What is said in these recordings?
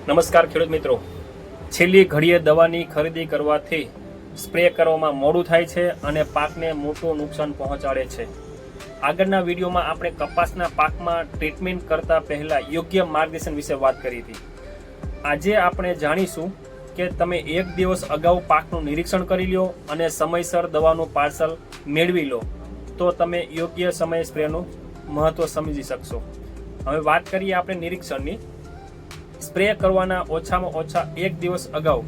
નમસ્કાર ખેડૂત મિત્રો, છેલ્લી ઘડીએ દવાની ખરીદી કરવાથી સ્પ્રે કરવામાં મોડું થાય છે અને પાકને મોટું નુકસાન પહોંચાડે છે. આગળના વિડીયોમાં આપણે કપાસના પાકમાં ટ્રીટમેન્ટ કરતા પહેલા યોગ્ય માર્ગદર્શન વિશે વાત કરી હતી. આજે આપણે જાણીશું કે તમે એક દિવસ અગાઉ પાકનું નિરીક્ષણ કરી લો અને સમયસર દવાનું પાર્સલ મેળવી લો તો તમે યોગ્ય સમયે સ્પ્રેનું મહત્વ સમજી શકશો. હવે વાત કરીએ આપણે નિરીક્ષણની. સ્પ્રે કરવાના ઓછામાં ઓછા એક દિવસ અગાઉ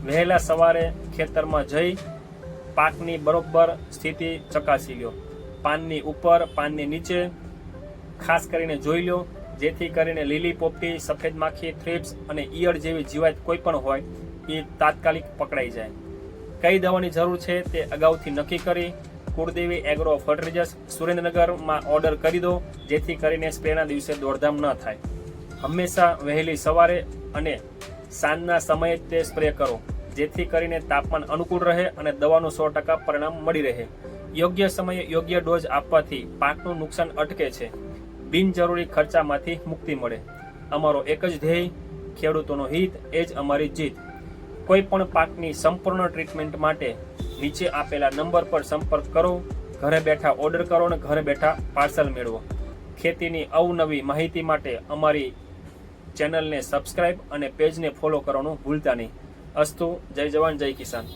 વહેલા સવારે ખેતરમાં જઈ પાકની બરોબર સ્થિતિ ચકાસી લો. પાનની ઉપર, પાનની નીચે ખાસ કરીને જોઈ લો, જેથી કરીને લીલી પોપટી, સફેદ માખી, થ્રિપ્સ અને ઈયળ જેવી જીવાત કોઈ પણ હોય એ તાત્કાલિક પકડાઈ જાય. કઈ દવાની જરૂર છે તે અગાઉથી નક્કી કરી કુળદેવી એગ્રો ફર્ટિલાઇઝર્સ સુરેન્દ્રનગરમાં ઓર્ડર કરી દો, જેથી કરીને સ્પ્રેના દિવસે દોડધામ ન થાય. હંમેશા વહેલી સવારે અને સાંજના સમયે તે સ્પ્રે કરો, જેથી કરીને તાપમાન અનુકૂળ રહે અને દવાનું 100% પરિણામ મળી રહે. યોગ્ય સમયે યોગ્ય ડોઝ આપવાથી પાકનું નુકસાન અટકે છે, બિનજરૂરી ખર્ચામાંથી મુક્તિ મળે. અમારો એક જ ધ્યેય, ખેડૂતોનો હિત, એ જ અમારી જીત. કોઈ પણ પાકની સંપૂર્ણ ટ્રીટમેન્ટ માટે નીચે આપેલા નંબર પર સંપર્ક કરો. ઘરે બેઠા ઓર્ડર કરો અને ઘરે બેઠા પાર્સલ મેળવો. ખેતીની અવનવી માહિતી માટે અમારી ચેનલને સબસ્ક્રાઇબ અને પેજને ફોલો કરવાનું ભૂલતા નહીં. અસ્તુ. જય જવાન, જય કિસાન.